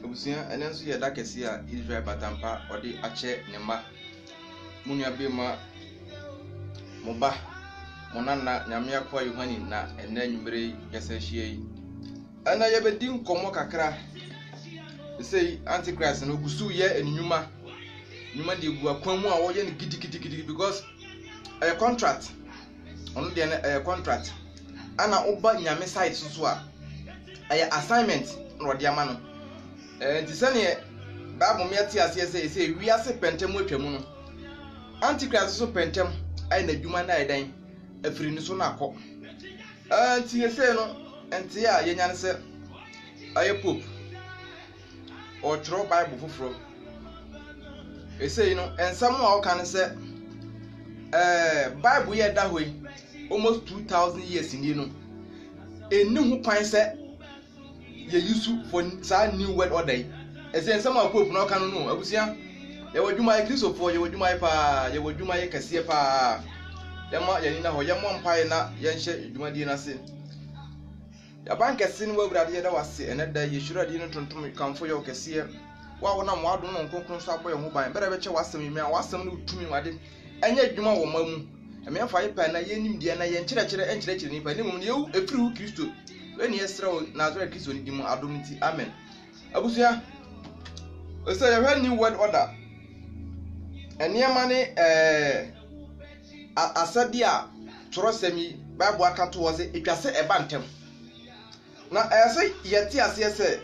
Obusia enen so ye da kese a Israel batampa ode ache ne ma munua be ma moba monana nyame akwa Yohani na ena nwumere yesa hie yi ana ye bedi nkomo kakra say antichrist no gusu ye enwuma nwuma de gu akwan mu a wo ye ne gidi because a contract on de na contract ana oba nyame side so a assignment no de ama no nti sane Bible me ati ase say wi ase pentem atwamu no antichrist so pentem ai na dwuma na edan afiri ni so na akọ nti ye say no enti a ye nyane se aye pope or throw Bible fufuro e say no ensam a o kan se Bible ye da hoyi almost 2000 years ni no eni hu kwan se ye use for sa new world order e say ensam a pope no kan no abusia ye wadwuma ye Christopher ye wadwuma ye pa ye wadwuma ye kase pa yama ye ni na ho ye mo mpa na ye nhye dwuma di na se ya bankese ni wawurade da wase eneda ye shurade no tontom kamfo ye okese wa wona mo adom no nkonkron so aboye ho ban bere beche wasem mi a wasem no tumi wade enye adwuma wo mamu emefa ye pa na ye nim die na ye nkyerɛkyerɛ ni pa ni mum ye efiri hu Kristo weni esra Nazareth Kristo ni dimu adom nti amen abusia ose ye hwa new world order eniema ne asade a torosemi Bible akato wo se etwase eba ntem na say yeti ase say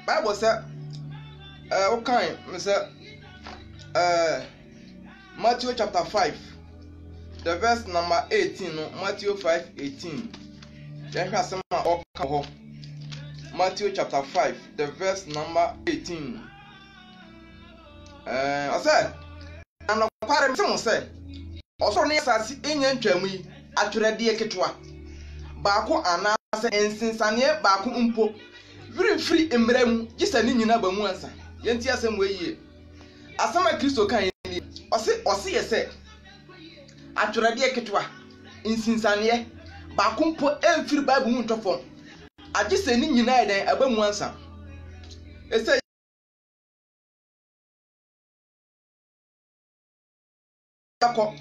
Bible say okay me say Matthew chapter 5 the verse number 18 no Matthew 5:18 then hwa asem a oka ho Matthew chapter 5 the verse number 18 I say na kware me say oso ne asase enya ntwamu yi atwerede eketwa baako ana ase ensinsane baako mpo free emrem gisa ni nyina ba mu ansa yenti asem weyie asama Kristo kan ni ose yese atwerede eketwa ensinsane baako mpo emfiri Bible mu ntofom agisa ni nyina eden aba mu ansa ese ako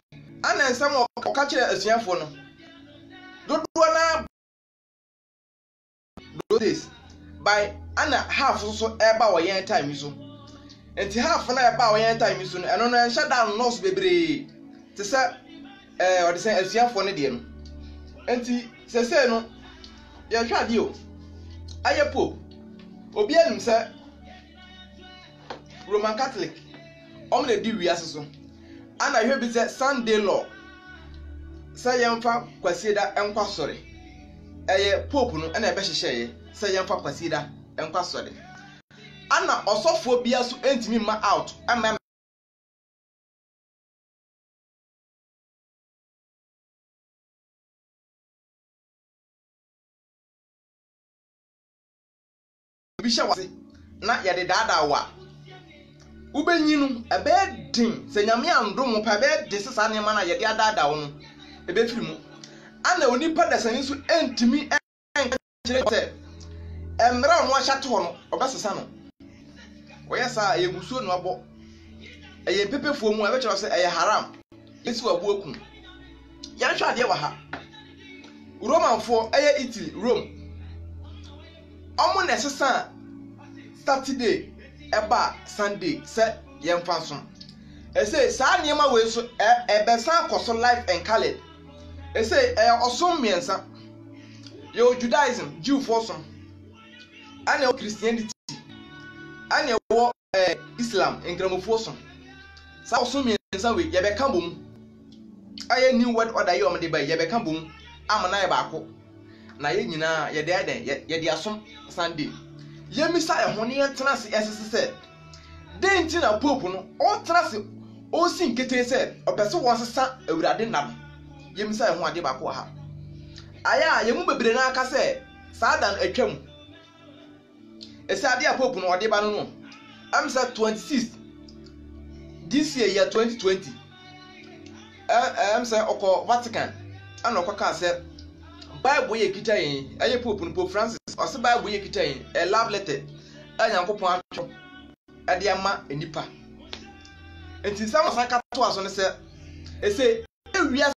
ana ensam oka kire asuafo no dodo na this by ana half so eba wo yen time so enti half na eba wo yen time so no eno no enhya down nurse bebre te se odi se asuafo ne de no enti se no ye hwa de o aye pope obi anum se Roman Catholic omne di wiase so ana hwe bi se Sunday law say yemfa kwasieda enkwa sore eye pope no na ebe hyehye say yemfa kwasieda enkwa sore ana osofo bia so entimi ma out ama bi hye wase na yede dada wa ubanyinu ebe din se nyame andom pa be de sesa ne ma na yede adada wo no ebe firi mu ana onipa dasani so entimi enkire se emra no ahya to no obesesa no oyesa yegusuo no abo eye pepefuo mu ebe kire se eye haram yesi wabu oku ya hwa de wa ha Romanfo eye Italy Rome omo na sesa Saturday eba Sunday se yemfa so ese saa niema we so ebe san koso life and calendar ese osom miensa yo Judaism Jew for some ane Christianity ane wo Islam engramofo some sa osom miensa we ye be kan bom aye new world order ye omde ba ye be kan bom amana ye ba ko na ye nyina ye de aden ye de asom Sunday ye misa e ho ne ye tenase esese den ti na pope no o tenase o si nkete se opese won sesa awurade nam ye misa e ho ade ba ko ha aya ye mu bebre na aka se saadan atwam ese ade a pope no ode ba no am sa 26 this year 2020 am sa oko Vatican ana okoka se Bible ye kita yin aye pope no Pope Francis o se Bible ye kita yin a love letter Nyankopɔn atwo ade ama enipa enti sam saka to aso ne se ese ewia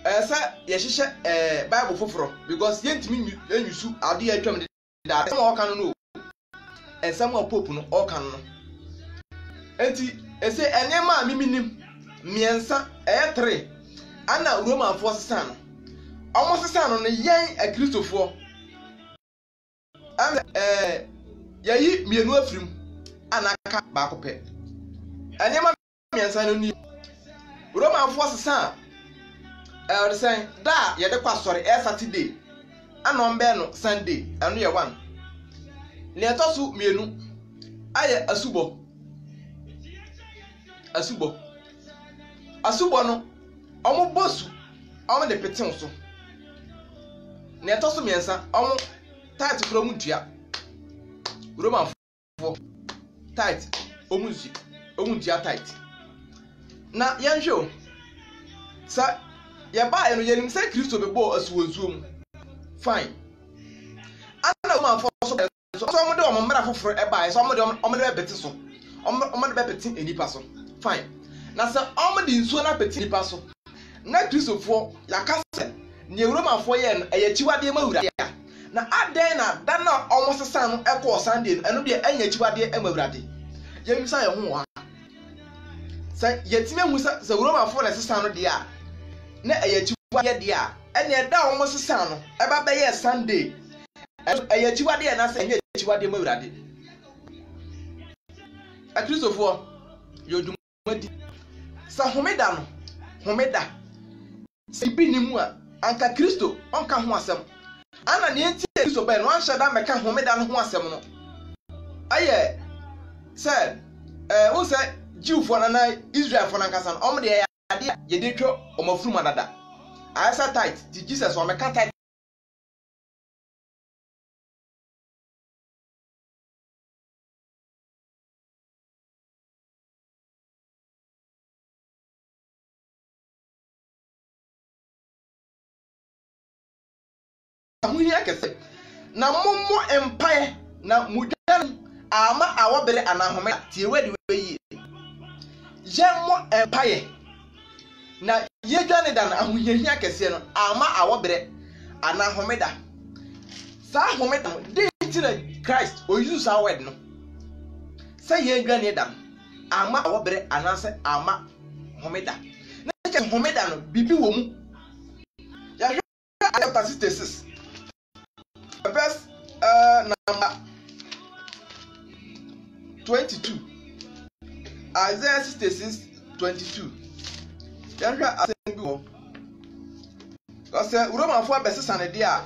esa ye hihye Bible foforo because yentimi enyusu ade ya twam da sam o kan no ensam o pope no o kan no enti ese enema miminim miensa 3 ana Roman force san almost san no yen a Christopher and yayi mienu afrim anaka ba ko pe enema miensa no ni Roman force san say da ye de kwasori Saturday ana ombe no Sunday anu ye 1 ne etosu mienu aye asubo no omo bosu omo de petin so ne etosu miensa omo tight from ntua Roman fo tight omuntua tight na yanhwe sa ya ba eno yenim se Kristo bebo asuwozuom fine ana Roman fo so omo de omo mra foforo e ba so omo de beti so omo de beti enipa so fine na se omo de nsuo na beti enipa so na Kristo fo yakase ne Roman fo ye no eyachiwade mawura ya na aden na da na omo sesan no ekọ Sunday eno de enyachiwade emawurade yemisa ye ho ha se yetime hu se Roman fo na sesan no de a na eyachiwade de a ene eda omo sesan no eba be ye Sunday eyachiwade na se enyachiwade mawurade a Kristo fo yodumadi sa homeda sibi ni mu a anka Kristo onka ho asem ana ne enti Kristo be no anhye da meka homeda no ho asem no aye said who said Jew for na Israel for na kasa no omde ya ade ye de twa omafuruma dada asa tight ti Jesus o meka tight amuhi akese na mommo empire na mudan ama awobere anahome tie wedi weyi yemmo empire na yedwane dan ahuhia akese no ama awobere anahome da sa home da de tira Christ o use our word no say yedwane dan ama awobere anase ama home da na che home da no bibi wo mu ya chapter 66 verse number 22 Isaiah 66:22 yanhwa asembi wo because Roman fo abesesa ne de a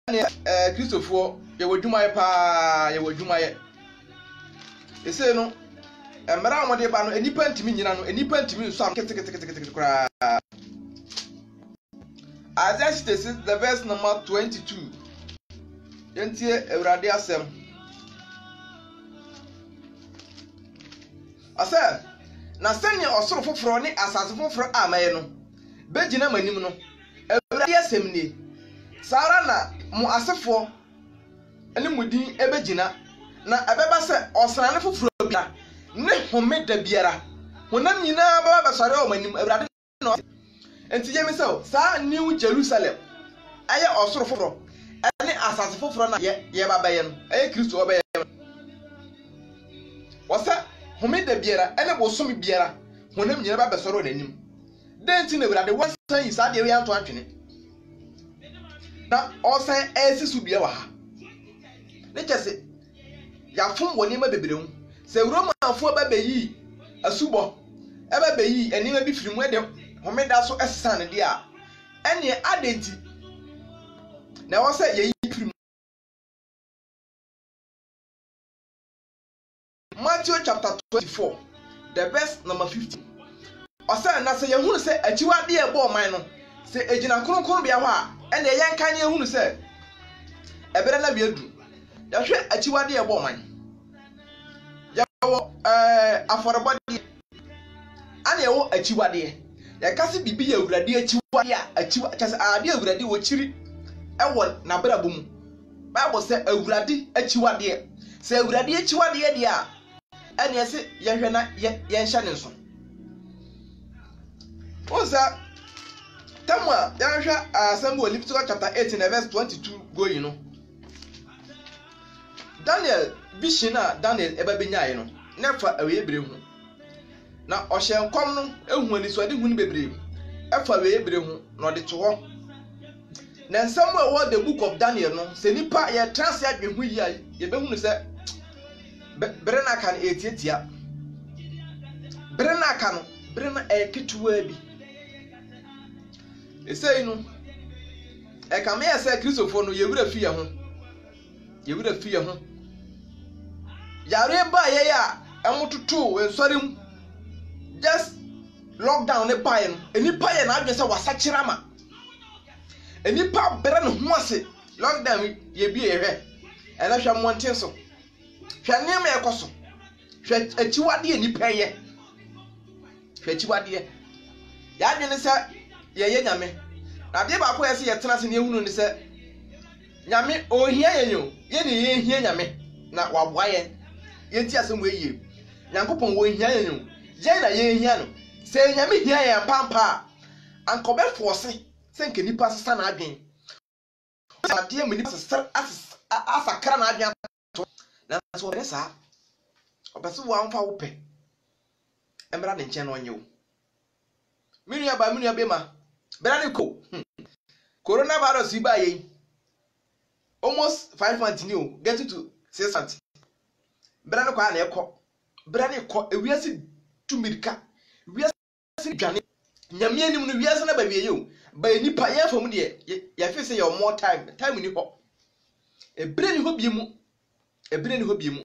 ene Kristofo ye wadwumaye pa ye wadwumaye ese no emra amode ba no enipa ntimi nyina no enipa ntimi nso am kete kura Isaiah 66 the verse number 22 yentie Ewurade asem asa na sanye osoro foforo ne asase foforo amaye no begina manim no Ewurade asem ni sara na mo asefo ene mudin ebegina na ebeba se osrane foforo bia ne homeda biara honam nyina baba sare o manim Ewurade no enti yemiso sa New Jerusalem aye osoro foforo ene asase foforo na ye baba ye no aye Kristo obaye wasa homeda biara ene bosomi biara honam nyina baba sare o nanim denti na Ewurade wasan yi sa de we anto atwene na osan esisu bia wa ha ne chese ya fom woni ma beberemu se Romanfo baba yi asubo eba beyi enima bi firimu ede homeda so esesa ne dia ene adenti na wo se yeyi firimu Matthew chapter 24 the verse number 15 osa na se yehunu se achiwade e bo man no se ejina kronkron bia ho a ene yenka ne yehunu se ebere na biedu ya hwe achiwade e bo man ya wo aforebode ane wo achiwade ya kasi bibi ya awurade achiwa ya achiwa kase ade awurade wo chiri ewo na brabo mu Bible say awurade achiwa de say awurade achiwa de a ene ese yehwe na yenhya ne nso oza tamwa yehwe asem Leviticus chapter 18 verse 22 going no Daniel bishina Daniel eba benyaye no nefa awe ebre hu na ohye nkom no ehu ani so ade hu ni bebre efa awe ebre hu na ode to ho na nsem we the book of Daniel no se nipa ye translate adwe hu yi ye be hu no se brena kan etietia brena kan brena ekituwa bi esei no e ka me ese Christopher no ye wura fi ye ho yare ba ye ya emututu ensorem just lockdown ne bae no enipa ye na adwe se wasakirama enipa bere no ho ase lockdown ye bi ehwe ena hwa monten so hwa nema ekoso hwa achiwade enipa ye hwa achiwade ya adwe ne se ye nyame na de ba ko ye se ye tena se ne ehunu ne se nyame ohia ye nyo ye ne ye hia nyame na waboa ye yenti asem we yie Nyankopon wo hia ye nyo ye na ye hia no se nyame hia ye pampa ankobe force se nke nipa sesa na adwen ade am nipa sesa asakra na adwen na so resa obeso wo amfa wo pe emra ne nche no onye wo minua be ma bera ne ko coronavirus ba ye almost 5 months ni o get to 6 months bera ne kwa na ekọ bera ne ko ewiase tumirika wiase dwane nyame anim no wiase na ba wiye o ba nipa ye fam de ya fi say your more time ni ho ebre ni ho bie mu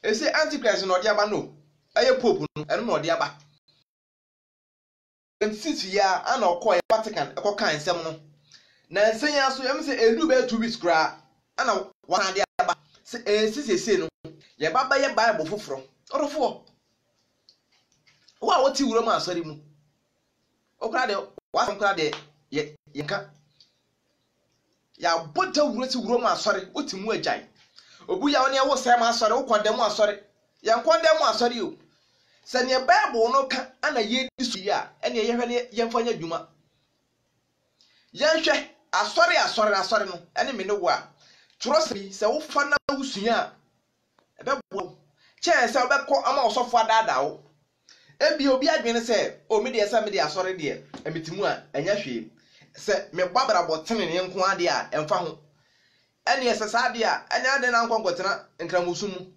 ese antichrist no de aba no aye pope no eno no de aba since ya ana okoye Vatican ekoka nsem no na nsen ya so yem se elu be 2 weeks kra ana wana de aba sisese no ye baba ye Bible foforo orofo wa woti wuro ma asori mu okra de wa kra de ye nka ya bota wuro ti wuro ma asori otimu agyan obu ya woni e wo sai ma asori wo kwandem asori ya kwandem asori o se ne Bible no ka ana ye disu ya ene ye hwe ne ye mfanya dwuma ye hwe asori no ene me ne wo a trust bi se wo fa na wusunya ebebo che se obekọ ama osofo adada wo ebi obi adwene se o me de esa me de asori de emitimu a enya hwe se me gbabara botene ne nko ade a emfa ho ene ese sa de a enya ade na nkonkotena nkramusumu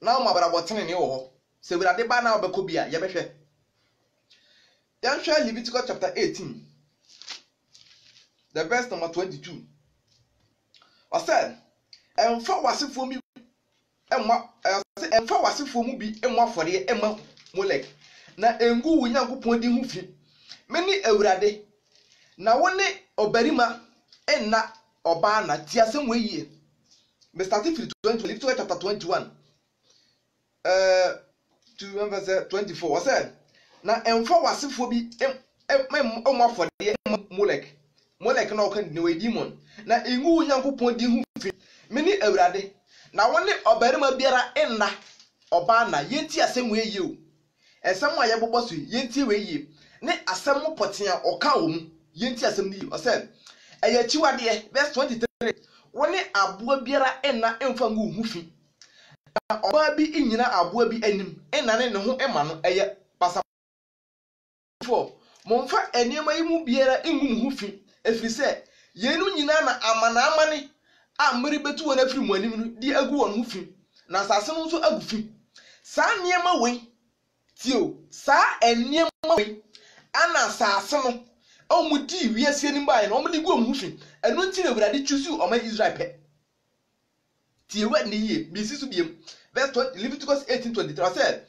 na o mabara botene ne wo ho se wurade ba na obekọ bia ye behwe yan hwe Leviticus chapter 18 the verse number 22 I said emfa wasefo mi emfa wasefo mu bi emu afore ema Molek na engu wu Nyankopon di hu fi meni awurade na woni obarima enna oba na ti asem weyie me start from 20 Leviticus chapter 21 to verse 24 I said na emfa wasefo bi emu afore ema Molek na okan ni we demon na engu wu Nyankopon di hu fi meni awurade na woni obarima biara enna oba na yenti asem weyie o esem a yebobọ so yenti weyie ne asem potea oka wo mu yenti asem ni o said ayachiwade verse 23 woni aboa biara enna emfa ngu hu fi na oba bi nyina aboa bi anim enna ne ho ema no eye pasa 4 momfa eniema yi mu biara engu hu fi efiri se yenu nyina na amane a mmiri betu wona firi mu anim no di agu won hu fi na asase no so agu fi sa niema we tio sa eniema we ana asase no omudi wiase ni bae no omudi gu hu fi enu nti na Awurade chusu oma Israel pe tie we ni ye bisi su biem verse 20 Leviticus 18:23 said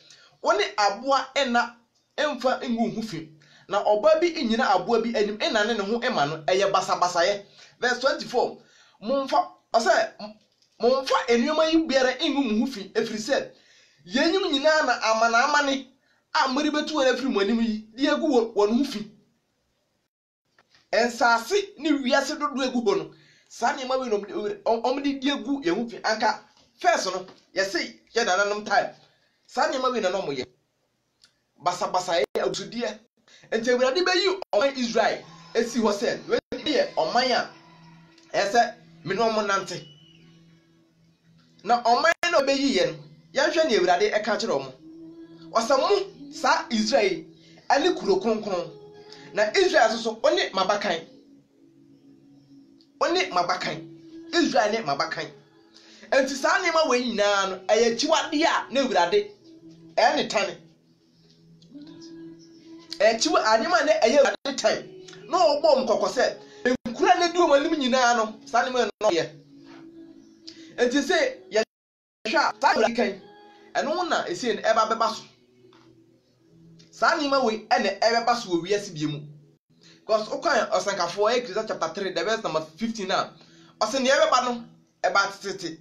woni aboa ena emfa ngu hu fi na oba bi nyina aboa bi anim enane ne ho ema no eye basabasaye verse 24 momfa enuoma yi biara engu mu hu fi efiri se yenyum nyina na amane a mmere betu wona firi monim yi de egu won hu fi ensase ni wiase dodo egu ho no sa ne ma we no omde de egu ye hu fi anka first no ye sei ye nananom time sa ne ma we na no moye basa ye agusudie enti Awurade beyi oman Israel esi ho se we ye oman a ese me no mo nante na oman na obeyi ye no yanhwe ne Awurade eka kire omo osamu sa Israel ani kuro kronkron na Israel so oni mabakan Israel ne mabakan enti sa ne ma we nyina no eye chiwade a na Awurade ene tane chiwa anima ne eye Awurade tane no ogbo mkokose enkura ne di o malim nyina no sa ne ma no ye enti se ye hwa sa Awurade kan eno na esi ne eba beba so sa nima we ene ebeba so we wiase biemu because okwan osankafo Exodus chapter 3 the verse number 15 na ose ne ebeba no eba tete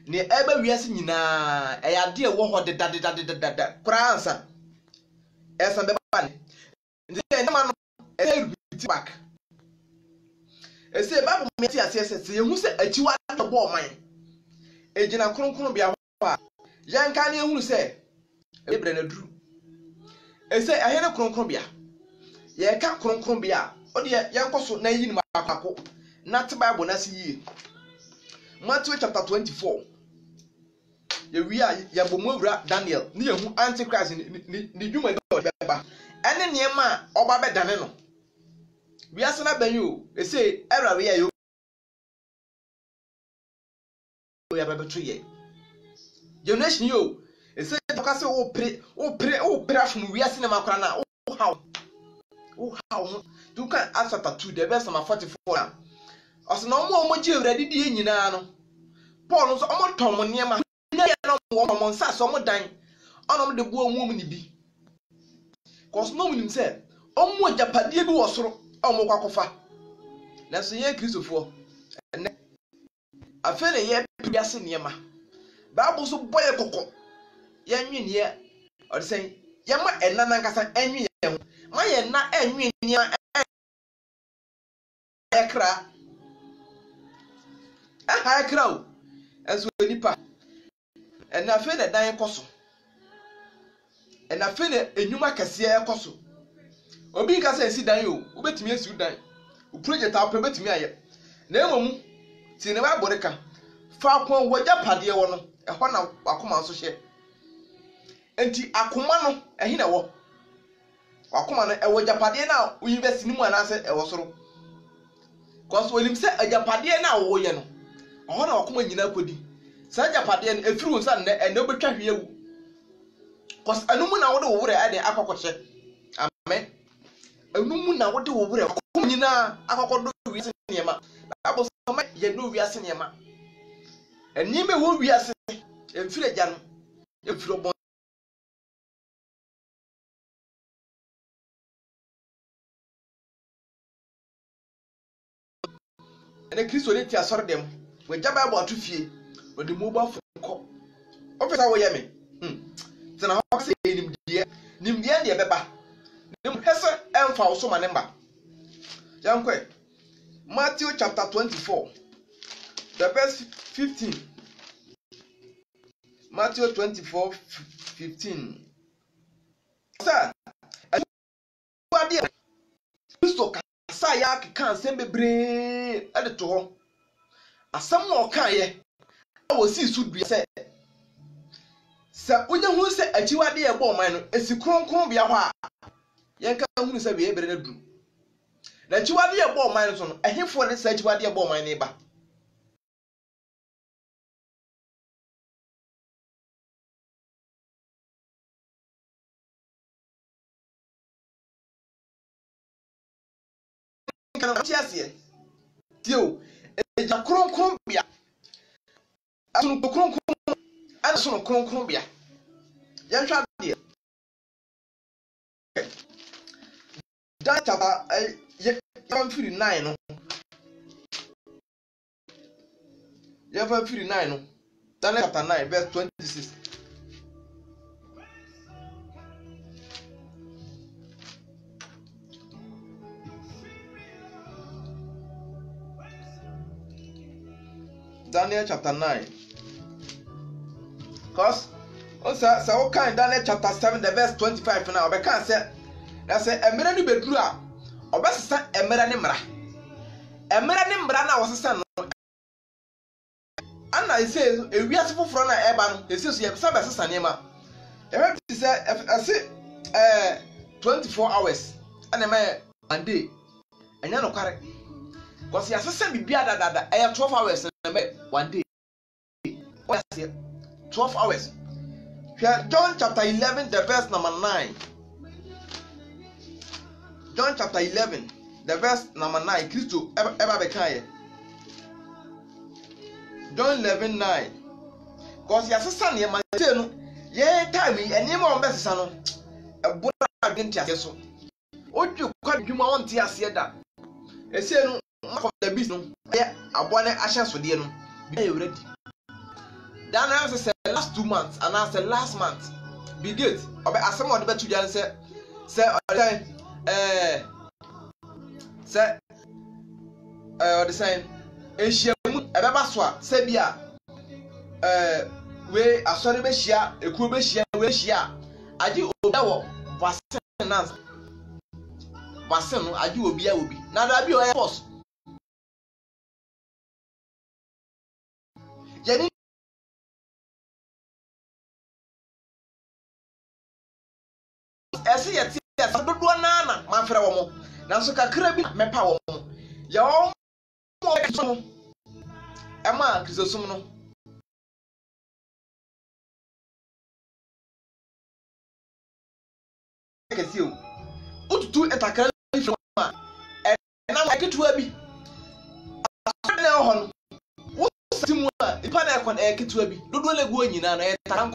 ne eba wiase nyina eyade ewo ho de kura ansa esa beba ne ndi ma no e repeat back ese babu meti asese se yehu se achiwa de bo man ejina kronkron bia ho a yanka ne ehunu se ebre na duru ese ahene kronkron bia ye ka kronkron bia ode yankoso na yi ni makako na te bible na se yi Matthew chapter 24 ye wi a ya bomowura Daniel ni yehu antichrist ni dwuma beba ene niema oba bedane no wi ase na banyo ese Awurade ya yo ya bebeto ye generation yo ese tokase wo pre afum wi ase na makora na wo how you can answer to the verse number 44 oso na omo ji Awurade die nyina no Paul nso omo tom niema nya no omo nsa so omo dan onom de buo mu ni bi cause no munim se omo japade bi wo soro omo kwakofa na so ye kristofo ene afele ye biase niema Bible so boye kokko ye nwene ye ode sen ye ma enana nkasa enwe ye ho ma ye na enwe niema ekra ekra o enso nipa ena fe na dan koso ena fe na enwuma kase ekoso obi ka se esi dan yo obetimi esi dan o project apo betimi aye na emomu ti ne ba boreka fa kon wagya pade wo no ehọ na akoma so hye enti akoma no ehi na wo akoma no ewo japade na university ni mu anase ewo soro cause onim se ajapade na wo ye no ehọ na akoma nyina kodi sa japade no efiri wonsa na ene obetwa hwe ewu cause anumu na wo de wo wure ade akokọhye amen anumu na wo de wo wure akoma nyina akokodo wi niema abo so ma ye no wi ase niema eni me wo wi ase emfire gya no emfire bon ene Kristo ne ti asore dem we gya Bible atufie we de mobile phone ko officer wo ye me tena ho se nimdie de beba nim hese emfa wo so ma nemba yankwe Matthew chapter 24 the verse 15 Matthew 24:15 sir ade Kristo kasa ya kan sem bebre ade to ho asam na okan ye wo si su dua se onye hu se achiwade ye bo man no esi kronkron bia ho a yenka hu se be ebere na duru na achiwade ye bo man no so no ehefo ne se achiwade ye bo man ne ba kana tiasie tio eja kronkron bia asunu kronkron asunu kronkron bia yanhwa de that chapter ye 59 no ye 59 no Daniel chapter 9 verse 26 Daniel chapter 9. Because so okay, Daniel chapter 7, the verse 25 now. But can say that's a emera ni bedru a obesesa emera ni mra. Emera ni mra na wosesa no. Anna say ewiase foforo na eba no, esi so ye besesa nema. Ewe say I 24 hours and a day. Enya no kware. Because you asese bibia dada 12 hours na one day. What say 12 hours. John chapter 11 the verse number 9. John chapter 11 the verse number 9. Christo eba bekaye. John 11:9. Because you asese na ma say no ye time eni ma on besesa no ebona adwenti ase so. Oju kwa dwuma on ti ase da. Ese no of the business no ye abone ahye so de no be ready. Dan I say last 2 months and I say last month be good. Obe asem o de betu jan say o de say ehyiamu ebeba so a say bia we asori be hia ekuo be hia we hia agi obi wo vaccine no agi obi a obi na da bi o ya force yani ese yeti dodo na ma fere wo mo na so kakra bi mepa wo mo ya wo mo ema krisosum no kesio ututu etakra ifo ma na ma ketua bi na ho no wo simu a ipa na ekon ketua bi dodo legu anyina na etakra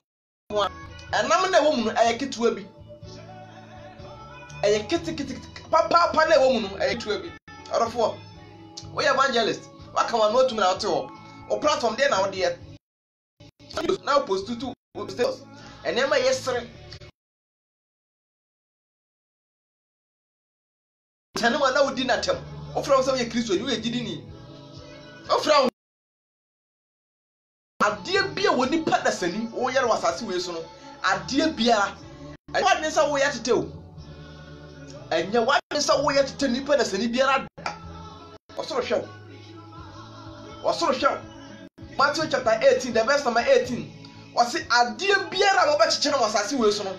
ko enam na wo mu no ketua bi kiti papa na wo mu no ketua bi orofo we evangelist waka wa no tum na wote ho o platform dey na wo dey now post to status enema yesre tane ma na wodi na tem o fra so ye Kristo ni we gidi ni o fra adie bia woni pada sani o yere wasase we so no adie bia anya ne sa wo ya tete o anya wa ne sa wo ya tete ni pada sani bia o soro hwe Matthew chapter 18 the verse number 18 o se adie bia mo ba chichire wasase we so no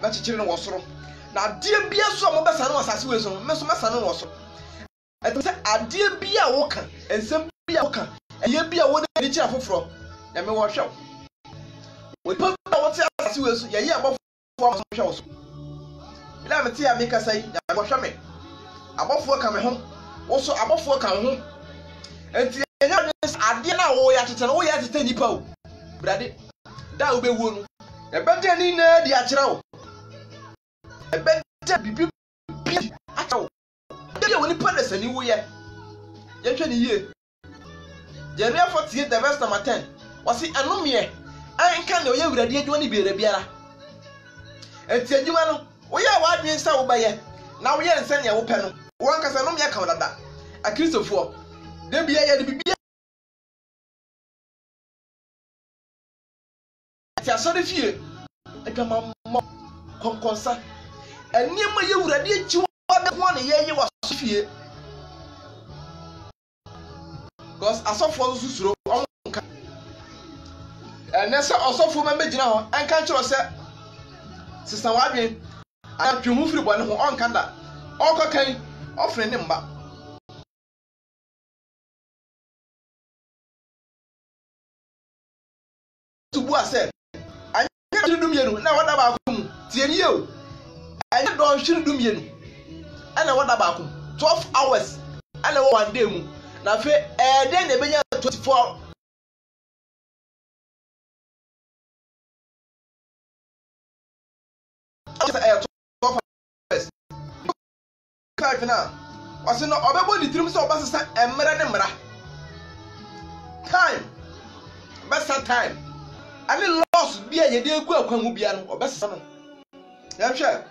ba chichire no wo soro na adie bia so mo besa no wasase we so me so mesa no wo so eto se adie bia wo ka ensem bia wo ka eye bia wo de ni kira foforo ya me wo hwe wo pa wo te asase we so ye ye abofo wo so hwe wo so ila me te ya me kasa yi ya wo hwe me abofo ka me ho wo so abofo ka ho enti enya adie na wo ya tete no wo ya tete nipa o brade da wo be wo no e bede ni na di akira wo ebete bibi atawo bia woni pada sani wo ye hwe ni ye Jeremiah 48 the verse number 10 wasi anomie anka ne oye wurade adwuma ni biara enti adwuma no wo ye wa adwen sa wo baye na wo ye nsa ne wo pɛ no wo anka sa anomie ka wodada akristofo de bia ye de bibia ti asori fie adwama mo konkonsa enima ye wurade achi wada ho ne ye wasofie because asofo susuro onka enese osofo ma megina ho enka chiro se sisan wadwen atwe hu firi bone ho onka da okokan ofre ne mba tubu ase anya dum yenu na wada ba ko mu tie ni o anya don hwiri dum yenu ana wada ba ko 12 hours ana wo one day mu na fe den na benya 24 hours ka fina wase no obebo di tirim so obasesa emra ne mra time best time ani loss bia ye de egu akwanwu bia no obesesa no ya hwe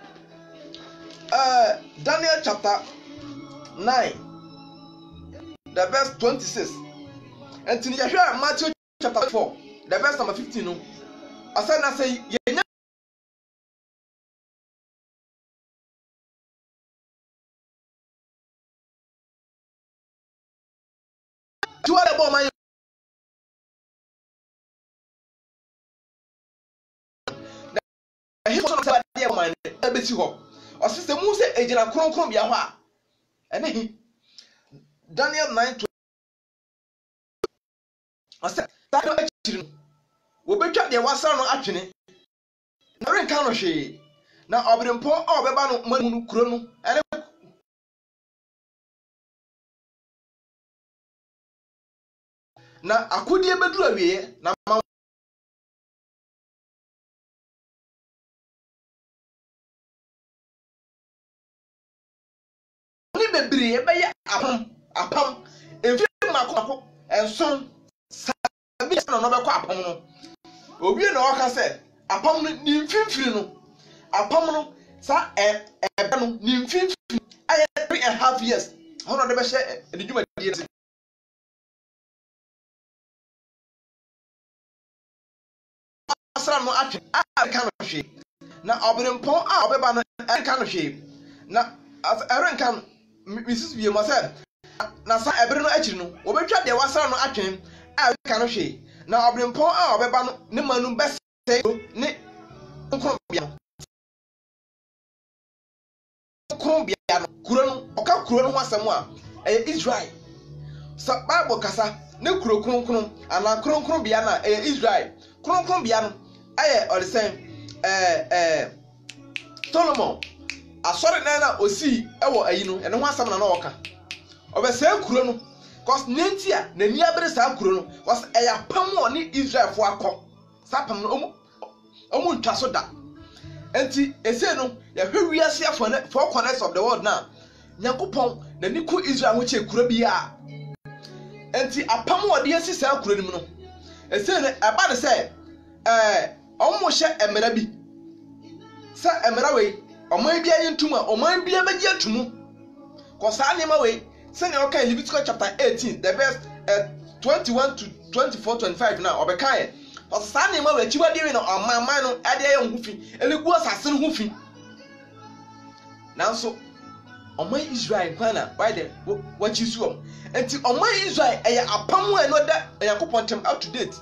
Daniel chapter 9 the verse 26 And in Matthew chapter 4, the verse number 15. No, I said, I say, yeah, two other bomb, my he was not there, my ABC hop. Or sister Muse, agent of Chrome Yawa. And he Daniel 9:20. I said, that actually will be trapped there was no actually. Na renka no hwe na obirempo a obeba no manu kuro no ene na akodie beduru awie na ma ni bebre e be apam efi mako enson sabi no be kọ apam no owie na o ka se apam no ni mfimfiri no apam no sa ebe no ni mfimfiri aye 3.5 years hono de be hye edwuma die asra no atwe aka no hwe na obirempon a obeba no aka no hwe na erenka Mrs. Wie mo se na sa ebere no akiri no obetwa de wasra no atwe aka no hwe na obirempon a obeba no ne manu bese ne nkrombia no kuro no oka kuro no wasam a Israel sa Bible kasa ne kuro kronkron ana kronkron bia na Israel kronkron bia no aye olisen Solomon asori na osi ewo ayi no ene ho asam na oka obese kuro no cause nentia na ni abere sa kuro no was eya pam oni Israel fo akọ sapam no omu ntwa so da enti ese no ya hwe wiase afo na four corners of the world na Yakopon na niku Israel ho che kuro bia enti apam wode asi sa kuro nim no ese ne aba de se omo hye emera bi sa emera we oman bia yintum a oman bia bagi atumu ko sa ne ma we se ne okay Leviticus chapter 18 the verse 21 to 24 25 na obekan o sa ne ma we chiwade we no oman no ade ye hufi elegu asase no hufi nanso oman Israel kwana by the what you saw enti oman Israel eye apam we no da Yakopon tem up to date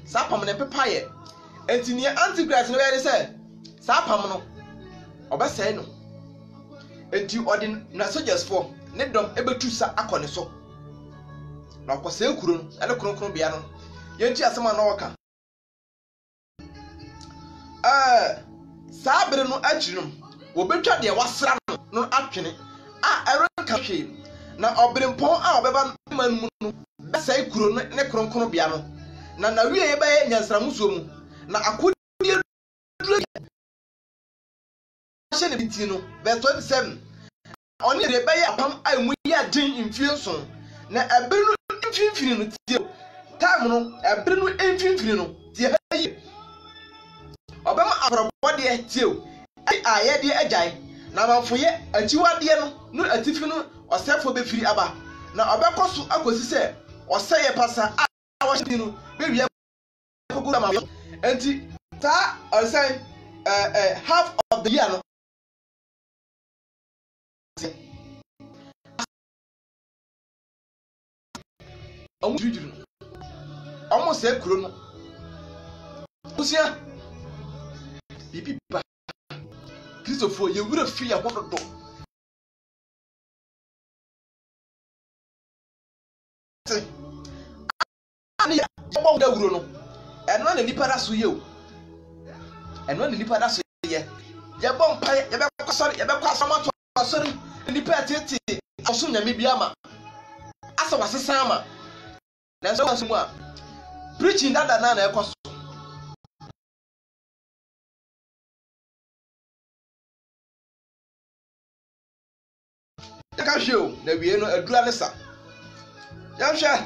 sa apam ne pepaye enti ne antichrist no we say sa apam no obese no enti odi na soldiers for ne dom ebetu sa akone so na akwose ekuro no ene kronkron bia no yenti asema na woka sa abere no achirum wobetwa de wasra no atwene erenka hwe na obirempon a obeba manum no besa ekuro no ne kronkron bia no na wie ye be nyansramuso mu na akodi ne biti no verse 27 oni de be apam amu ya din mfienso na ebere no mfinfini no tie time no ebere no mfinfini no tie hayi obema abrobode tie aye de agyan na manfoye achiwade no atifi no osefo be firi aba na obekoso akosi se oseye pasa a wahye no be wi akogura ma enti ta olsen half of the year no almost a chrono. Lucia Bibi Christopher, you would have free a water door. And when the Niparasu you and when the Niparasu ye, Yabon Pie, Yabaka, sorry, Yabaka, sorry, and the Patty, Asunya Mibiama. As I was a summer. There's someone preaching that nana cost. The cashew, the Vienna, a glanessa. Yamsha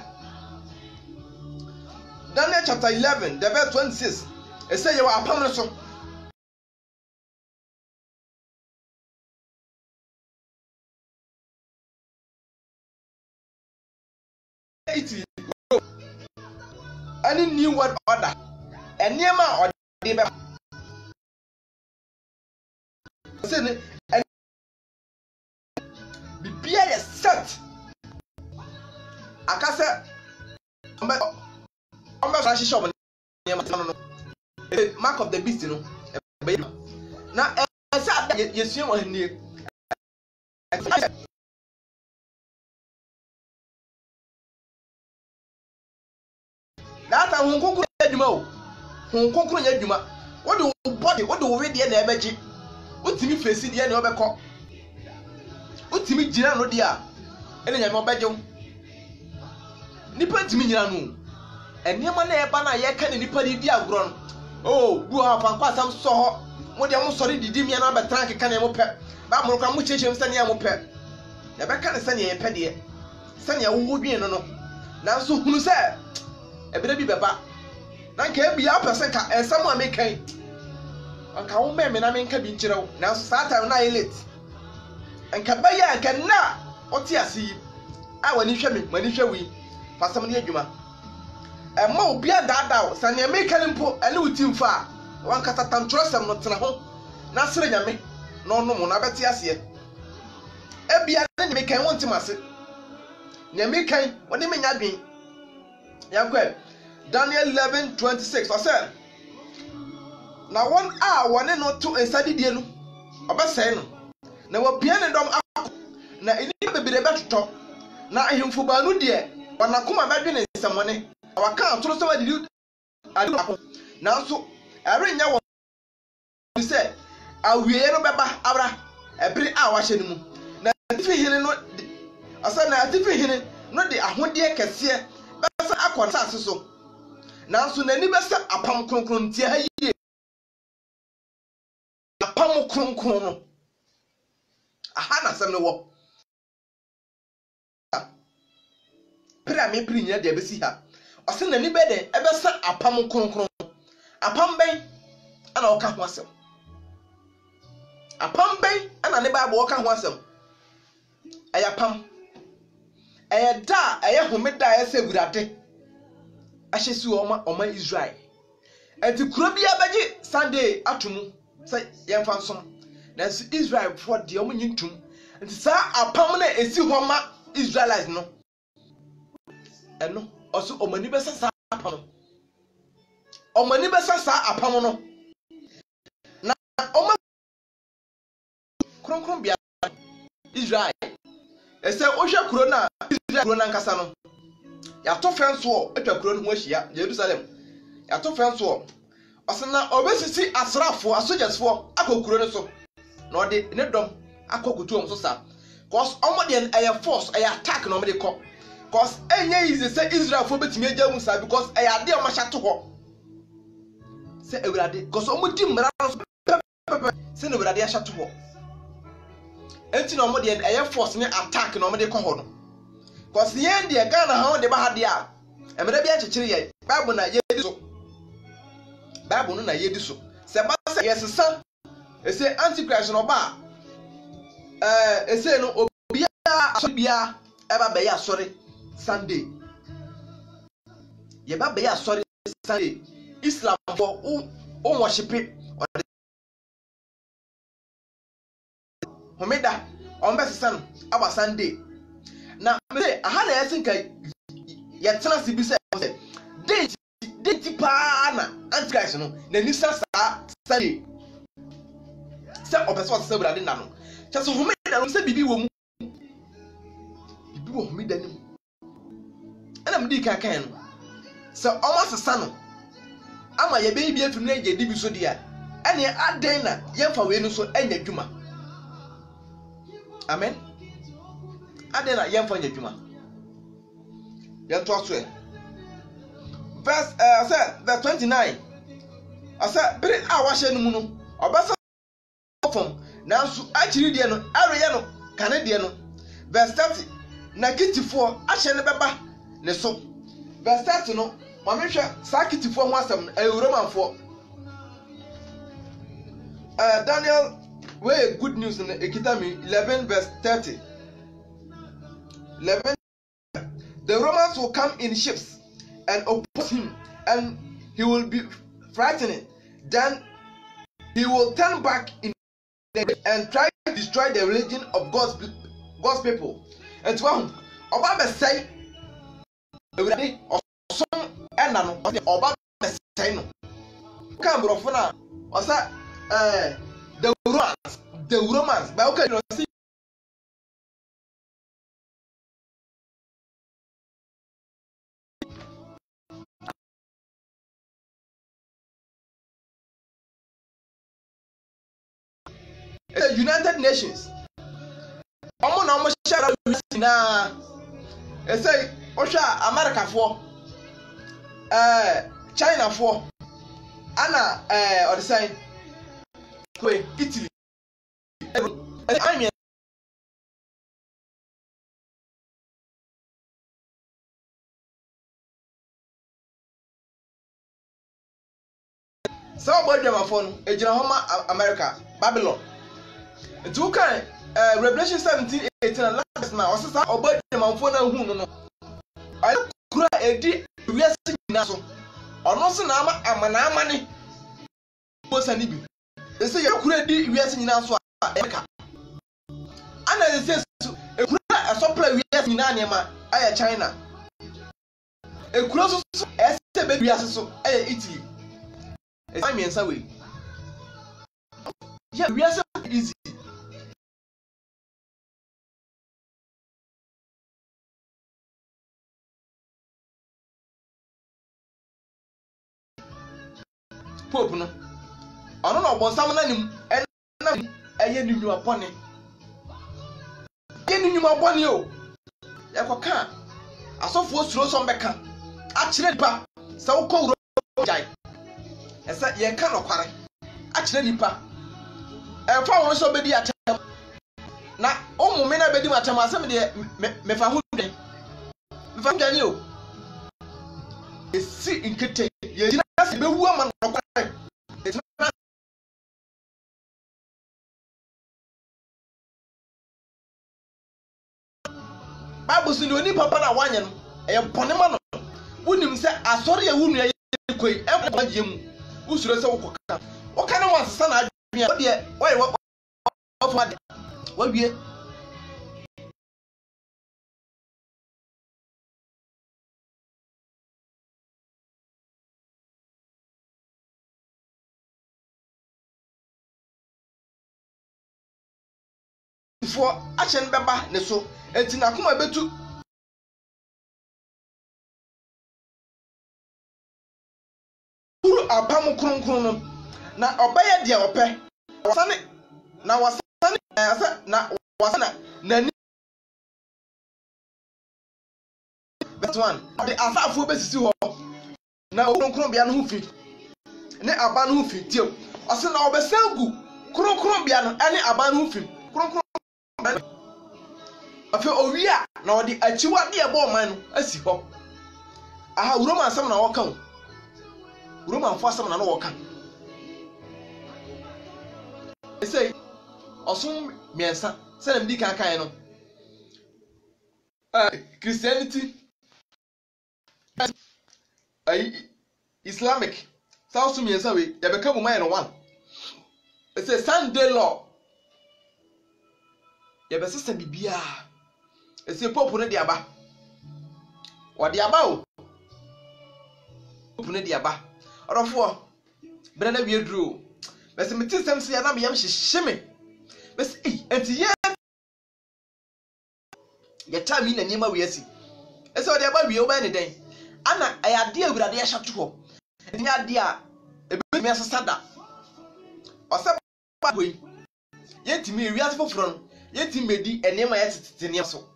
Daniel chapter 11, the verse 26. It says you are permanent. any new world order. And near my order. And be beer set. I can't say, I'm not shop. Mark of the beast, you know. Now, I said, you see what he that time Hong Kong Juma. What do body? What do we read the energy? What to me face the end of a cop? What to me, Girano dear? And then I'm a bedroom. Nipper to me, Yanu. And near my neighbor, I can't nipper the dear grown. Oh, you have found some saw. What you almost sorry, did me another trunk can you pet? But more come which is sending a pet. Never can send you a penny. Send you would be no. Now, so who said? A bit of baba. Now can't be up and someone make a. Uncle Mammy, I mean, can be Jiro. Now, Saturday night late. And Kabaya can not. What you see? I will show me when you show me. For some year, Juma. And more be a dad out. San you make an import a little too far. One catatam trust them not to home. Now, say, Yammy. No, I bet you see it. Ebby, I make I want to mass. Yammy, what do you mean? I mean, Yanque. Daniel 11:26. I said, now 1 hour, 1 or 2 and study the end. About saying, now we're piano dom. Now, it never be the better talk. Now, I am for Banu dear, but I come about doing some money. Our account told somebody do. I do now. So, I ring now. He said, I will remember Abra every hour. Now, if you hear not, I said, now, if you hear not the Ahundia can see, but I can't answer so. Now, so the neighbor said, a pump cron, dear, a pump cron. I had some no Pray me pretty near the Bessia. I send anybody ever said a pump cron. A pump bay and I'll come once. A pump bay and a neighbor walking once. A pump. A da, a who made die say good at it. I shall see Oma Israel. And to Krobia Baji Sunday afternoon, say young fanson. That's Israel for the Ominion tomb. And to say a permanent and see Homa Israelites no. And no, also Omanibasa Sapano. Omanibasa Apamono. Now, Oma Krumbia Israel. I say Osha Corona, Israel Corona Casano. Ya to fence war atwa kuro no hia Jerusalem ya to fence war osena obesisi asrafo asogesfo akokuro no so na ode ne dom akokutu om so sa cause omode air force air attack no omode ko cause enye easy say Israel fo betimi agya mu sa because air ade o machato ho say ewurade cause omudi mra say no ewurade achato ho enti na omode air force ne attack no omode ko ho no cause the end the Ghana how de ba dia e mere bia chechire ye Bible na ye di so Bible no na ye di so se ba se yes san e say antichrist no ba e say no obia asobia e ba be ya sorry Sunday ye ba be ya sorry Sunday Islam for o worship homeda on be san aba Sunday. Now, I had a think ya chance to be said, date pana, antichrist, no, then you say, set up a sort of several. I didn't know. Just who made that say, Bibi will me then. And I'm dick I can. So, almost a son. Am I a baby to name your dibi so dear? And ye are Dana, young for Venus and your Juma. Amen. I didn't young for your Juma. Young to swear. Verse, verse 29. I said, but I was in Muno, or Bassa from now, so actually, dear, Ariano, Canadian. Verse 30. Nakiti 4, I shall never buy. Neso. Verse 30, no, Mamisha, Sakiti 4 was some a Roman 4. Daniel, where good news in the Ekitami 11, verse 30. 11. The Romans will come in ships and oppose him and he will be frightened. Then he will turn back in and try to destroy the religion of God's people. And to Oba be say Ewurade osom ena no Oba be say no kan brofo na osa the Romans by okay you see the United Nations omo na omo share na say osha America for China for ana or the sign Italy I mean so boy dem afon ejina homa America Babylon itu kan Revelation 17:18 last na osisa oboy dem afon na hu no ayi kura edi wiase nyina so ono se na ama ne bosa ni bi ese ya kura edi wiase nyina so America ana ese ekura asopla wiase nyina ne ma aya China ekura so ese be wiase so aya Italy I mean say we yeah we are so easy Pope no ono no bonsam na nim ena eye ni nyuma bone ye ni nyuma bone o yakoka asofo osuro so mbeka a kire pa sa wo ko jai esa ye ka no kware a kire nipa fa won so bedi atem na omume na bedi matem asem de me fa hu den me fa gani o esi nkete ye jina se be wu ama no kware Bible say oni papa na wanye no e bone ma no wunim se asori ya wunu ya koi e kwaje mu usuro se wokoka woka na wansesa na adwia wo de oye wo fa de wo wie for achen beba ne so enti na kuma betu puru abam kronkron no na obaye de ope wasane na wasane na wasana na ni that one the asafo besisi ho na kronkron bia no fi ne aba no fi tio ose na obesangu kronkron bia no ene aba no fi kronkron afi owia na odi achiwa de ebo man no asi ho aha Roman asem na wokan Roman fo asem na no wokan say osun miensa say dem di kan no Christianity Islamic south miensa we ya beka mu man no one it say Sunday law ya be sister bibia ese pope ne diaba o diaba o pope ne diaba orofo bere na wie duro be se meti sem se ya na me yam hyehyeme be se enti ye time na niema we asi ese o diaba wie o ba ne den ana ayade awurade ya hyato ho enti ade a ebe me asesada o se ba boy ye timi wi asefoforo no ye timedi enema ya titene so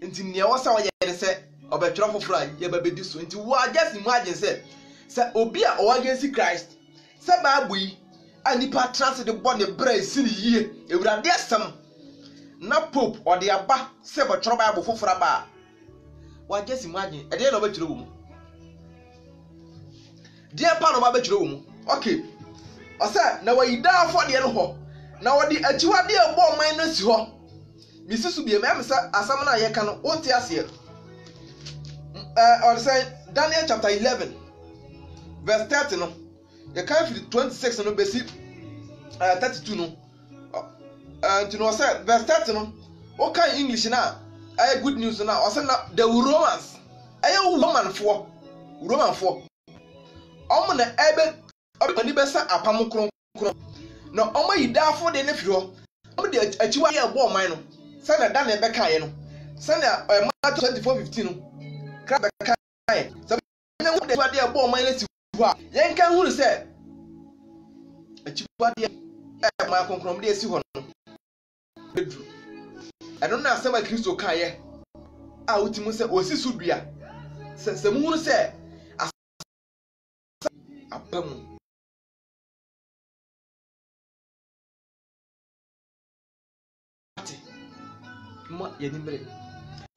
enti ne wosa wo ye se obetwero foforo ye babedi so enti wo agesi mu agen se obi a o agensi Christ se ba boyi anipa trans de bo ne bra sini yie ewurade asem na pope o de aba se betwero Bible foforo ba wo agesi mu agen e de na obetwero wo mu de pa no ba betwero wo mu okay o se na wayida afo de no ho na wodi ajiwade ebo man no si ho misisu bie me amsa asam na ye ka no wonti ase or say Daniel chapter 11 verse 30 no. You can't feel 26 no basic 32 no. You know say verse 30 no. Okay English now. I good news now. I said the Romans. I Roman for. Omo na ebe obani besa apam kron. No omo yida for de nefiro. Omo de achiwa ye bo man no. Say na Daniel be kan ye no. Say na Matthew 24:15 no. Kra be kan ye. Say na wo de ade bo man na ti hu a. Yen kan hu say achiwa de ma konkrom de esi ho no. Bedru. I don't know say my Kristo kan ye. A utimu say osi sudua. Se mu hu say apamu ati ma ye ni mere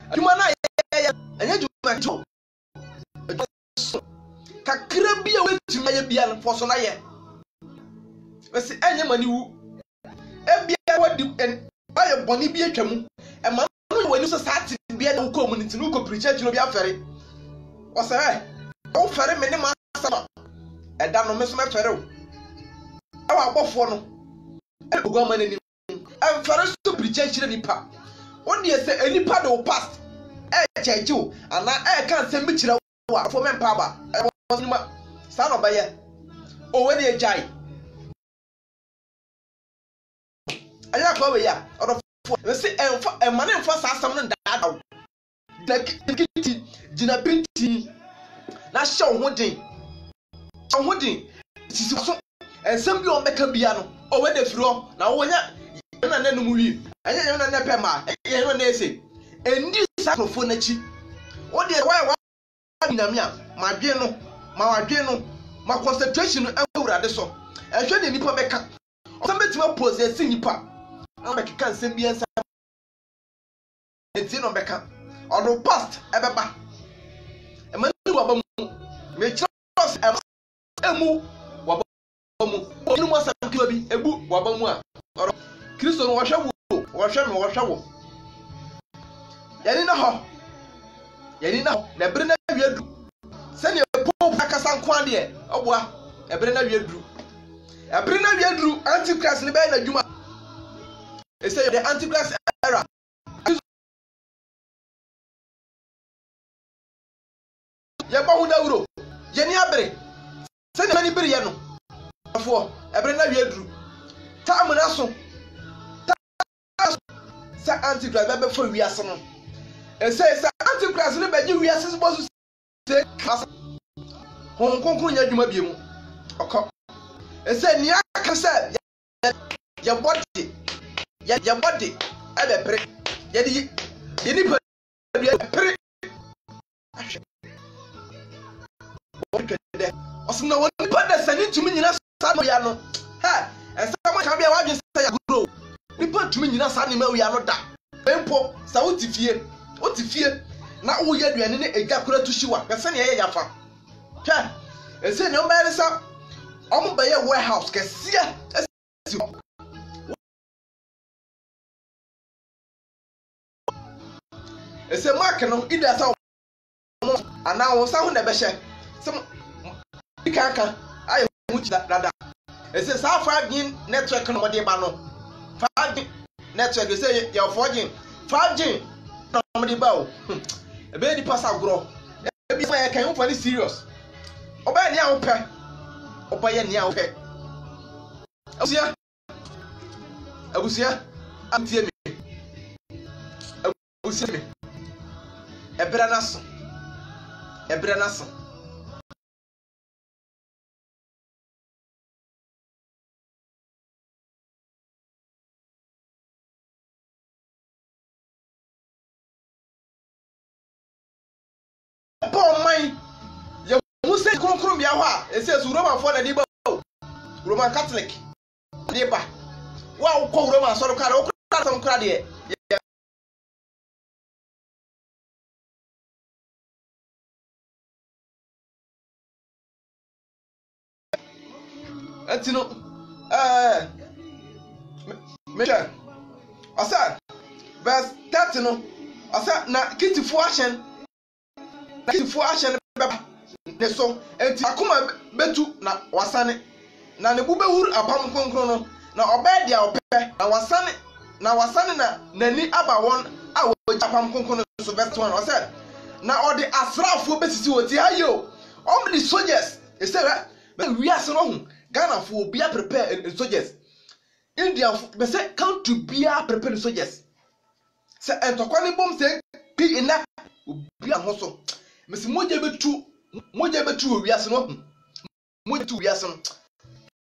aduma na ye anya duma jo kakra bia wetuma ye bia no foso na ye wese anya mani wu ebia wadi en baye boni bia twam e ma no wani so saati bia na ko community no ko preacher no bia fere wose o fere me ne ma sama eda no meso mefere o awa abofo no ogo ma nani am fere so preacher chire nipa woni ese enipa do past cheche o ana kan se mi chire wa afo me mpa ba wonima sa no ba ye o we dey jai aya ko we ya odofo we se emane mfa sa asam no dada da kiti jina binti na hye ohudin sisi so ensem bi o meka bia no o we da firo na wo nya na nanum wi anya na na pema ye no na ese endi sakrofo na chi wo de wa nyame a madwe no ma concentration no awurade so ehwe de nipa beka o sa betima possess nipa na be keka nsem bi ensa enti no beka odo past ebeba emani waba mu me trust emu waba mu inu mo asam kiwa bi ebu waba mu a Kristo no wohwe wo yani na ho na bere na wiadru se ne pope akasa nko de oboa ebere na wiadru antichrist ne be na djuma e say the antichrist era ye ba hu dawuro ye ni abere se ne mani bere ye no afo ebere na wiadru ta amuna so sa antichrist be fo wiase no e say sa antichrist ne be ji wiase so bosu se kasa hon konkon nya djuma biemu okọ e say ni aka say ya body ebe pre ye di ye ni pre osna woni pada sani tumi nyina sa no ya no ha ensa ma ka bia wa dwe sa ya grow ni pa tumi nyina sa ne ma ya no da empo sa wo tifie na wo ye aduane ne ega kura tushiwa pese ne ye yafa ha ense ne o ma resa o mo ba ye warehouse kesia ese mark no ida sa ana wo sa hu na be hye sem ikaka ayo mu ti dada ese sa 5G network no de ba no 5G network ese ya 4G no mo de ba o ebe di pass agro e bi fa ya kan wo serious oba ni a wo pe oba ye ni a wo pe abusia amtie me abusia me ebra naso Paul mai ya musa kronkron bia ho a ese su Roman for na di ba Roman Catholic di ba wa ko Roman so kara o kara sam kara de Antino Mecha asa verse 30 no asa na kitifu ahyen beba ne so enti akoma betu na wasane na ne bu behuru apam kronkron no na obe dia ope na wasane na nani aba won a wo apam kronkron so verse 1 o said na odi asrafo besisi woti ayo omni soldiers e say we are so no Ghana for be prepare soldiers India be say country be prepare soldiers say entokwa ni bom say be ina obi ahoso mesi moje betu we are so no moje tu we are so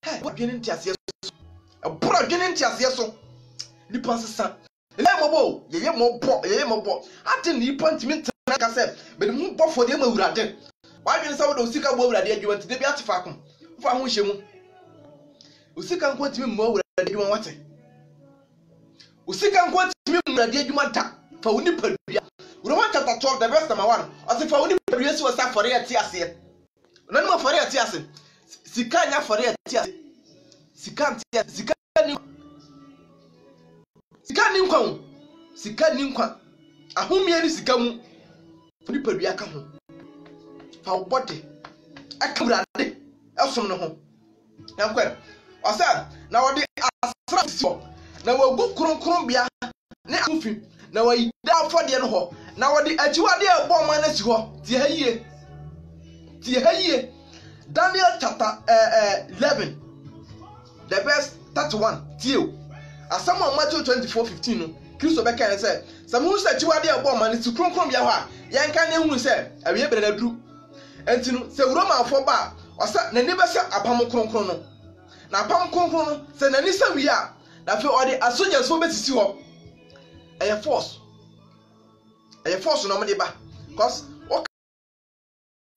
hey what gene ntiase so bro gene ntiase so ni pansesa yeye mobo ate ni pantimi ka say be mu bo for dey mawurade wa gene say wo do sika bo awurade adwuma nti de bi ate fa ko fa ho hyemu usika nkwatimi mu awurade adwuma wate usika nkwatimi mu awurade adwuma da fa woni padua Roman chapter 12 the verse number 1 ase fa woni padua si wasa fore ati ase nanu ma fore ati ase sika nya fore ati ase sika ni nkwa ahomie ni sika mu woni padua ka ho fa body aka awurade esom no ho yankwa asa na wodi asra so na wagu kronkron bia ne afi na waida afode no ho na wodi ajiwade ebo man na si ho ti haye Daniel chapter 11 the verse 31 tio asama Matthew 24:15 no Kristo be kan say samu se ajiwade ebo man na si kronkron bia ho a yanka ne hunu se awie bre na duru enti no se Roma afo ba osa na ni be se apam kronkron no na apam kronkron no se na ni se wi a na fe odi asogya so betisi ho eye force no me dey ba cause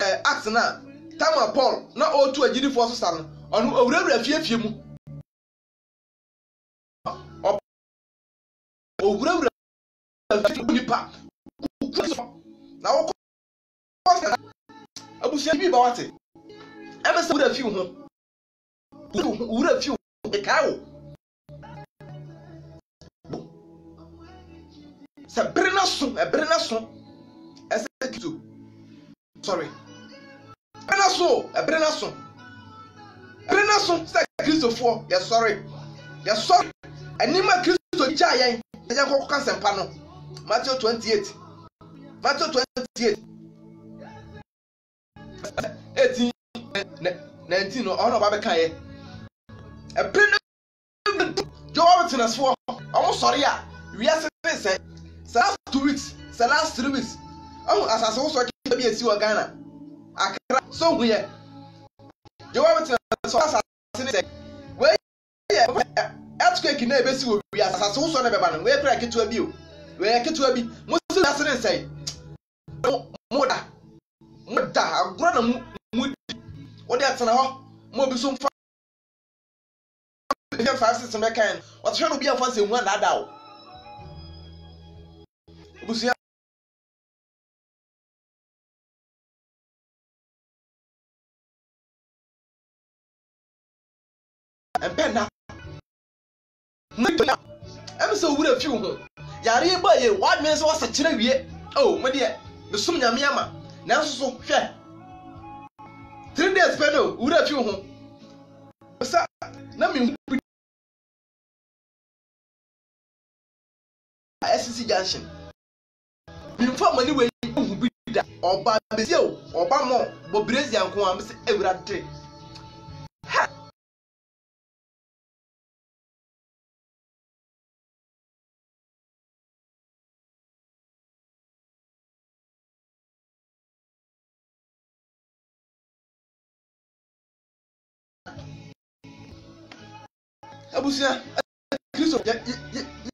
act na time Paul na o tu agidi force san onu owurawura fiefie mu owurawura nipa na o abusia bi ba wate ebe se wura fiu ho wura fiu e kawo se brena so ese kitu sorry brena so se Kristo fo yes sorry anima Kristo ja yen eja ko kan sempa no Matthew 28 18 no ono ba be kan ye brena Joe witness for almost sorry ya we are say last 2 weeks last 3 weeks asase wo so ke bi esi wa Ghana akra so huye Joe witness so asase ni say we earthquake na ebesi wo bi asase wo so na beba no we kra ketua bi o we ketua bi mo si asase ni say mo da agro na mu wo de atena ho mo bi so mfa 5-6 me kan what should be a fancy one that out busia and penna I'm so would a few yari ba ye what means was a chire wie oh my dear the sum nyame ama na so hwe 3 days pedo would a few sa na me SCC junction bimfa mani we hu bi da oba bezi o oba mo bo brezi anko am se ewurade ha abusia Kristo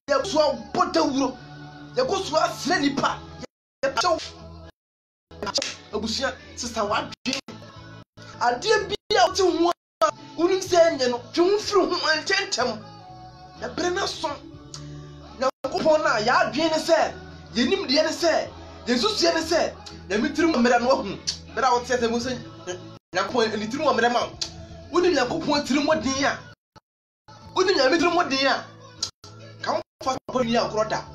ya so bota wuro ya ko so asre nipa ya chaw abusia sister wa dwe ade bia wo te hu unu se enye no twe furu hu antentem na brena so na kopon na ya dwe ne se yenim de ne se Jesus ye ne se na mitirim mera no hu mera wo te se mo se nyakopon ni tirim mera ma unu nyakopon tirim modin a unu nyamitirim modin a kan fa pa ni akroda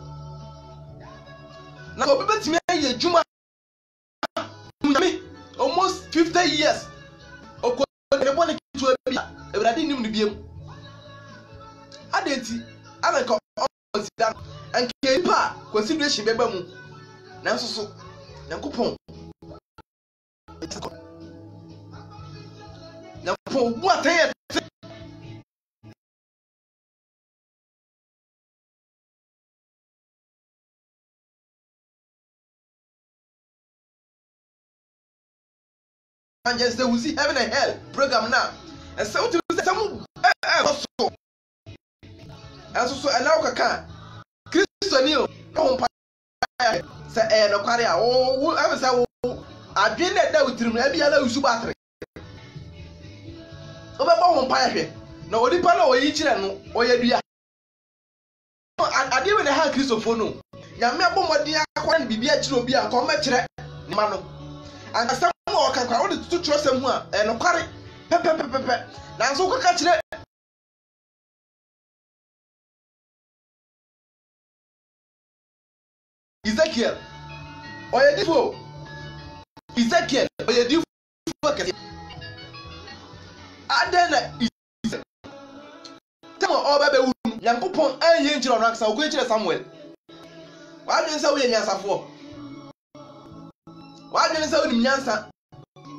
na obi betimi aye juma nyame almost 50 years oko ne bone kitu abi ewrade nim ne biem adenti ana ka consider anke pa consideration beba mu nanso so Nyankopon bu ateye and just we see heaven and hell program now and so to some so and so and now kaka Christian o pa say no kware a o am say adwen na da wutirim na bia na usu battery obeba ho pa hwe na odipa na oyi kire no oyadua ade we na ha Christopher no nyame abomode akwa na bibia kire obi a ko ma kire ni ma no anga o kan kwa o de tutu trosem hu a no kware pepepepe na nso ko ka kire Ezekiel oyedifo Ezekiel oyedifo kese adena temo obebe wu Nyankopon anye nkire no aksa okwe kire Samuel wadwen se wo yenyansafo wadwen se wo nim nyansa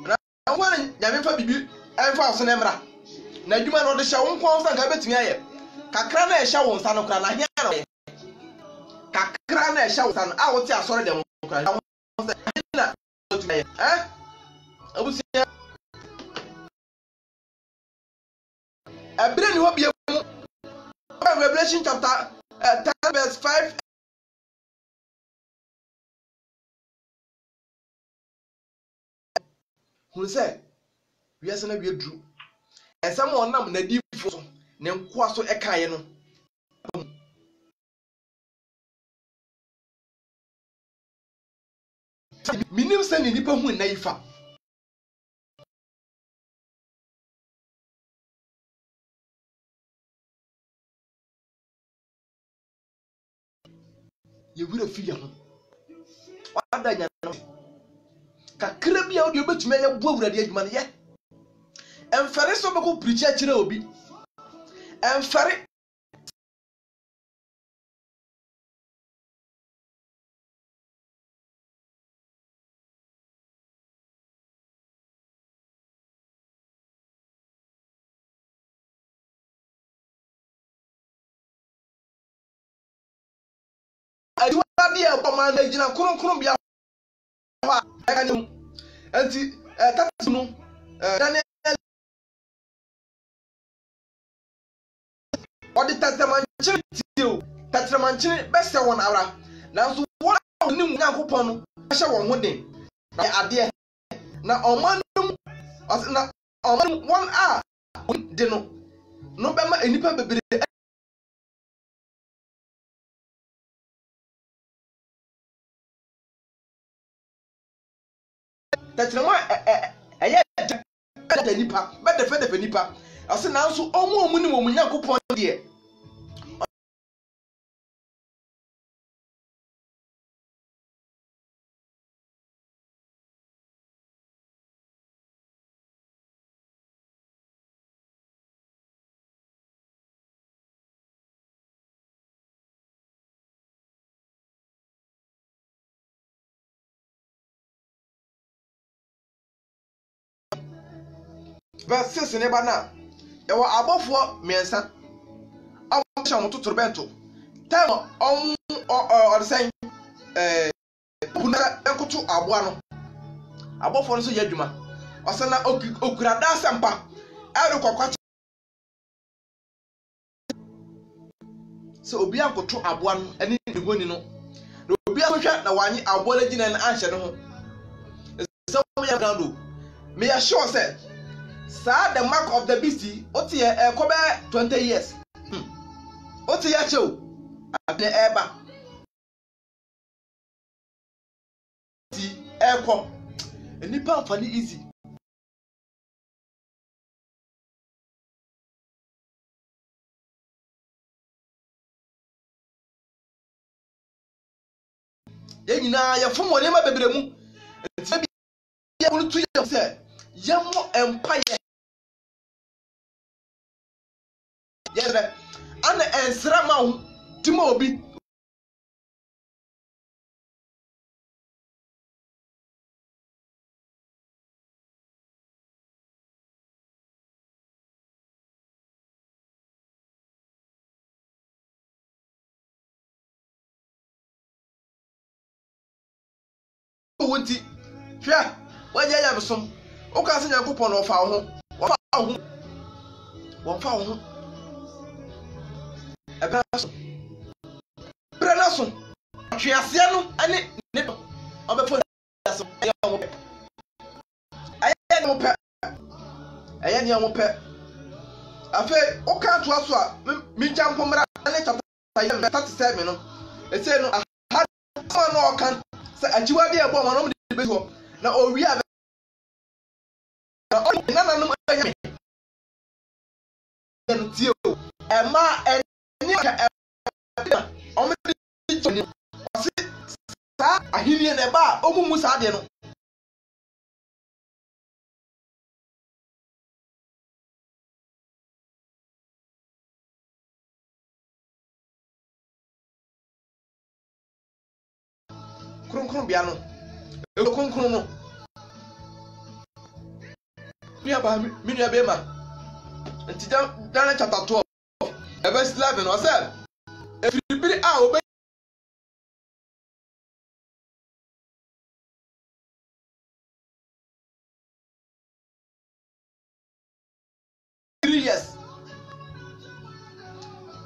na won nyame fa bibi enfa so na mra na adwuma no de hye won kwon sa ga betumi aye kakra na ehye won sa no kra na hia no kakra na ehye won sa no a wo ti asore de won kra na abusia abre ni ho bia mu Revelation chapter 10 verse 5 who say we are na we dru ensam onam na difo so ne nkoa so ekaye no minim se ni nipa hu na ifa ye wura fi ya ho wada nya no kakra bia o de obetuma ye bo awurade adwuma ne ye emfere so be ko preacher kire obi emfere adwa dia ko man na gina kronkron bia ha ka ni anti tatu no Daniel odi tatremanchiri tio tatremanchiri bese won awra nanso won nim Nyankopon no hye won ho den na ade na omanum na omanum won a de no be ma enipa bebere tatrema eye da nipa be de nipa ase nanso omu nim omu Nyankopon de verse 6 ne ba na e wo abofo miensa awon sha mo tuturu bento time on or say kuna enkutu aboa no abofo no so ya adwuma osana okura da sempa e kokwa so obi ankoto aboa no ene ne goni no obi ahwehwa na wanyi aboa la gina na anhye no ho so mo ya gando me ya sure say sa the mark of the beast otie kobe 20 years otie ya chew ade eba ti ekọ enipa amfani easy ye nyina ya fom woni ma bebremu ti bia wonu tu ya se Yamo empire. Yes, and Ensrama Timobi. Wunti hwɛ wagya ya besom o ka se Nyankopɔn no fa ho wɔfa ho ebe so bre na so twiase no ane ne obefo so aye wo pɛ aye ne wo pɛ afa o ka to aso a mi jampo mra ne chapter 37 no ese no aha no o kan se ajiwade e bo no de be ho na o wi ave na o nana no anya en tie o e ma eni ka o me di o se sa ahini na ba o mu sa de no kron bia no e kron no bia ba mi nua be ma nti dan chapter 12 verse 11 o say efiribiri a obe 3 years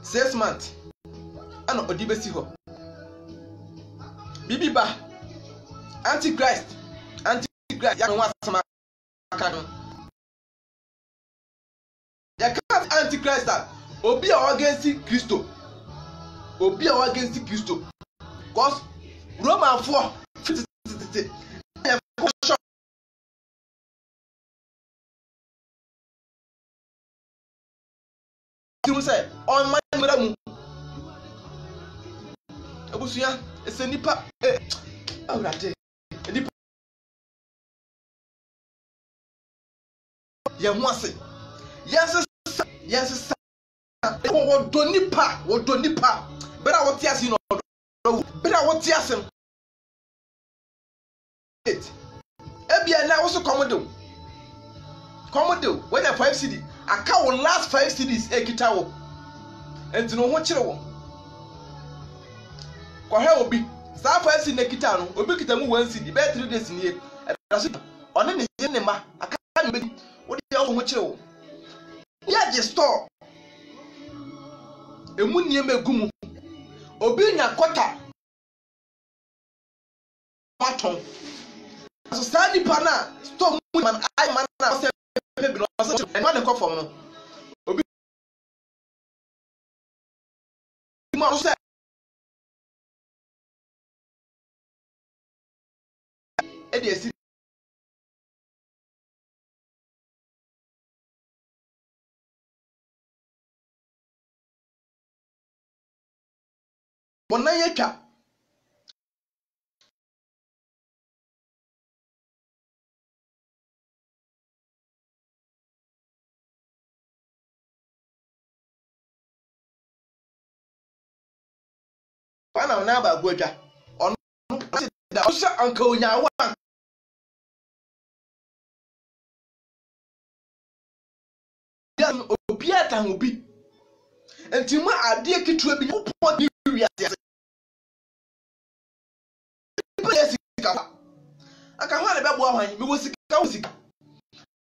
6 months ana odibesi ho bibiba antichrist ya no wasama kan ya kan antichrist obi a against Christo cause Roman 4 you say on my meramu abusuya esenipa awrade nipa ya mwase yes wo do nipa bera wo tiase no bera wo tiase ebia na wo so komodo when the 5 cd aka wo last 5 cds ekita wo enti no ho kire wo ko he obi sa 5 cd ekita no obi kita mu 1 cd be 3 days ni e daso one ne ma aka no be wo de wo ho kire wo ya je store emu nie megumu obi nya kota paton so sadi pana store mu man ai man na se pebi no so man ko fom no obi mo so e de si bona yetwa pana na ba gwatwa ono da o sha anka onyawa ya obi atan obi enti ma ade kitua bi po di wiase aka ho na be bo ahwan mi wo sika wo sika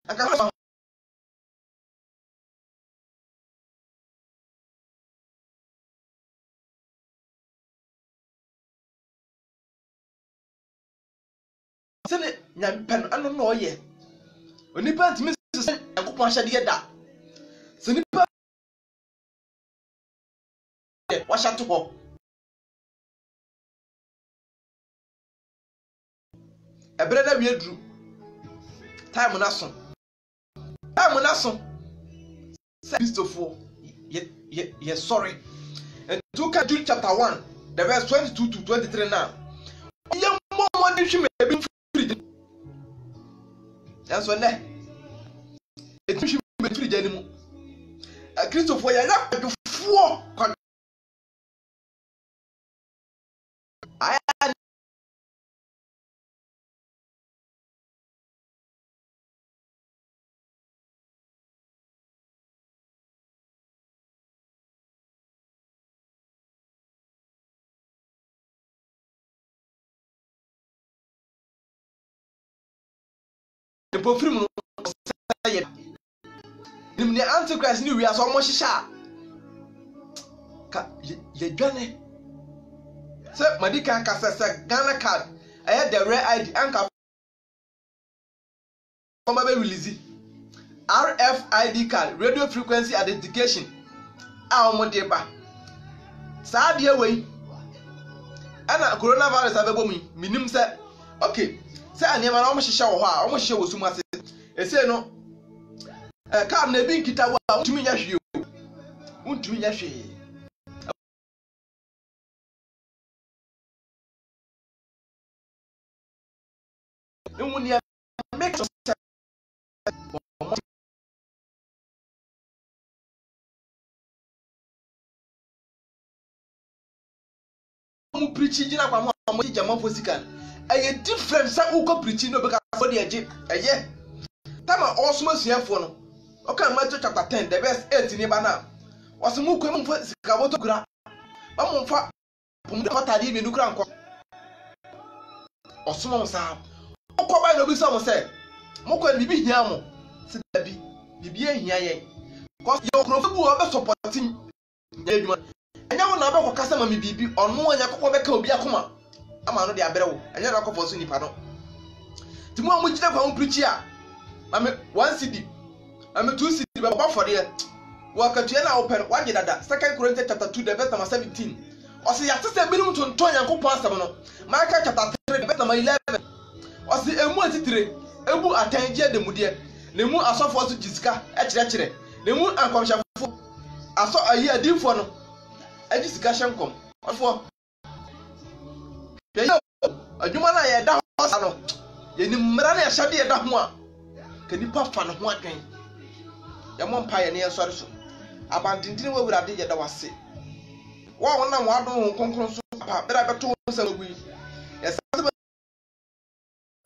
aka ho sene nyampen anu no ye onipa ntimi se yakopon ahyade da se nipa wa shato ho ebreda wi edru time na so se Christopher ye sorry and look at Jude chapter 1 the verse 22 to 23 now ye mo de hwe me bi free yanso ne etihwi betiri gya ni mu Christopher ya ya kwadufo aya pofrim no say nimne antichrist ni wi aso mo hihya ka ye dwane se madika ka se Ghana card aya the rare ID anka former be release RFID card, radio frequency identification a omo de ba saa de we ana coronavirus abebo mu minim se okay se anema na omo hihya wo ho a omo hihya wo sum ase ese no card na bi nkita wa untumi nya hwe o untumi nya hwe emu ne make sure mu preach jina kwa mo jama fosikan eye different sa uko preach no be ka for de eje eye tama osuma suafo no oka Matthew chapter 10 the verse 8 ni ba na osuma ko mu sika boto kura ba mu fa pum de kotade bi nukura nko osuma mo sa okọ ba no bi so mo se mo ko ni bi hia mo se da bi bibi ehia ye ko yo krofo bu o be supporting edwuma enya wo na be ko kasa ma mi bibi ono anya kokko be ka obi akoma ama no de abere wo enya na kokko so nipa no ti mo amujire kwa preach a ame 1 cd ame 2 cd be ba for there wo ka tue na open wa dada 2 Corinthians chapter 2 the verse number 17 o se ya tese bi no tonton yankopon asem no Micah chapter 3 the verse number 11 o se emu atitire ebu atangie de mude na emu asofo so jisika e kire na emu ankomhyafo aso ayi adifo no aji sika hyenkom afo ye adwuma na ye da ho sa no ye ni mmara na ye hyade ye da ho a ka nipa fa no ho adwen ya mo mpa ye ne yesore so abantintini wo wurade ye da wase wa wona mo adon ho konkron so pa bera beto sa magui ye sa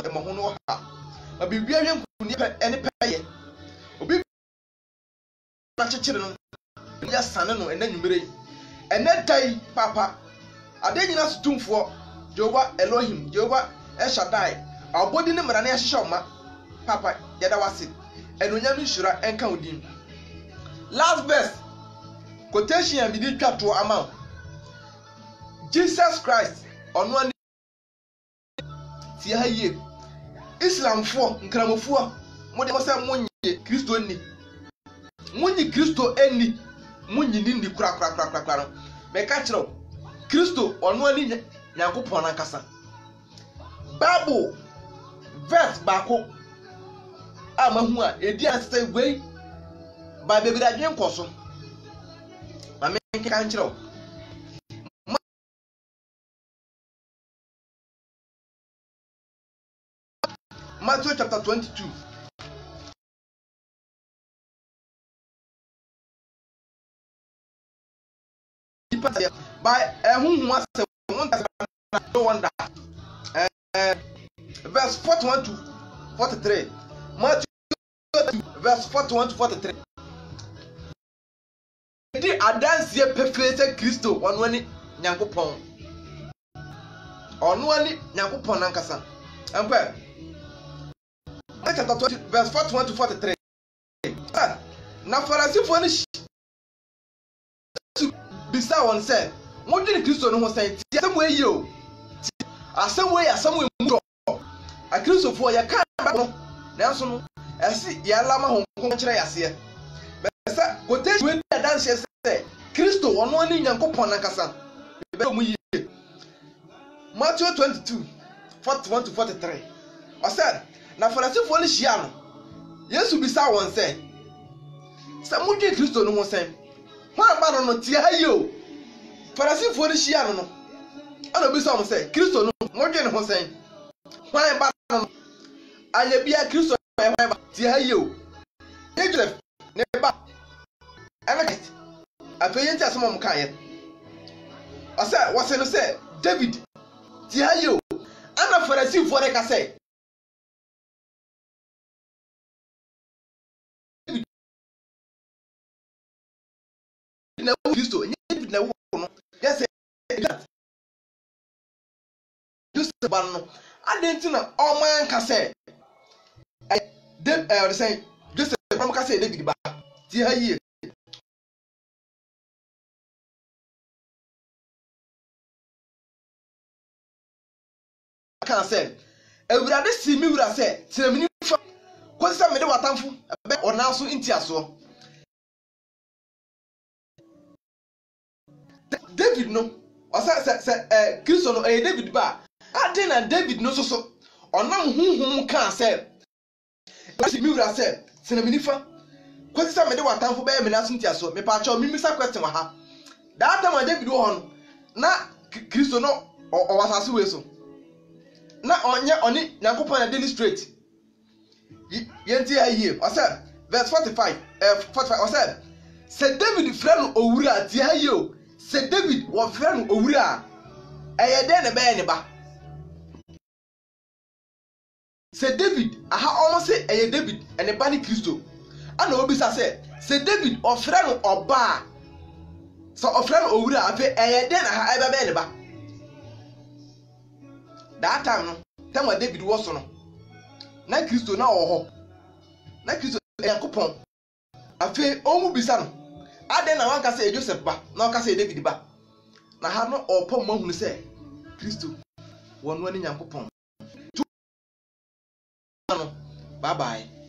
de mo ho no ha ba bibia hwe nkuni ene pa ye obi na chechire no ya sane no ena nwumere ene dai papa ade nyina sutumfo Jehovah Elohim Jehovah El Shaddai abodi ne mara na yahye oma papa yeda wase enonya mi shura enka odin last verse quotation bi di twato ama Jesus Christ ono ani ti haye Islamfo nkramofo mo de mo se monye Kristo ni munyi Kristo eni munyi ni kura no me ka kire Kristo ono ani Nyankopon ankasa Bible verse bako amahu a edi asese gwei ba bebira adwen koso ma me ka kire Matthew chapter 22 by whom was no wonder verse 41 to 43 Matthew 2 verse 41 to 43 di adansie pefese Kristo ono ani Nyankopon nankasa ampa chapter 20 verse 41 to 43 na Farisifo ni bisa won say mo dwene Kristo no ho say ti asem we yi o asem we mu a Kristofo ya kan ba no nanso no esi ya lama ho kon kire yase besa kote we da dance say Kristo ono ani Nyankopon nankasa be mu yi Matthew 22 41 to 43 o said na Farisifo ni hia no Yesu bisa won say mo dwene Kristo no ho say Hwan ba no tie ha yi o Farisifo ni hia no ana bi so mo say Kristo no mo dwe ne ho sen hwan ba no anya bia Kristo ba ti ha yi o ye Joseph ne ba ana afei yenti asemo mka ye asa wase no say David ti ha yi o ana Pharisee for ka say na Kristo David na wo no yes Joseph ban no adenti na o man ka say they say Joseph from ka say David ba ti ha yi can say ewurade si mi wura say tiramini fa ko say me de watamfo be ona so ntiaso David no say Kristo no David ba ade na David no so onam hunhum kan say si mi wura say tiramini fa ko say me de watamfo be me na so ntiaso me pa cha mi misa question wa ha that time David wo hon na Kristo no o wasase we so na oni Yakobon na daily straight yenti aye o say verse 45 45 o say David frɛ no owura ti aye o say David wo frɛ no owura eye den ne be ne ba say David aha almost say eye David ene ba ni Kristo ana obi say David o frɛ no oba so o frɛ no owura afi eye den aha ebe be ne ba that time no time David was no na Kristo na ho na Kristo Yakobon afi omu bisa no ade na wan ka say Joseph ba na wan ka say David ba na ha no opo mahunu say Kristo wonu ani Yakobon no bye bye.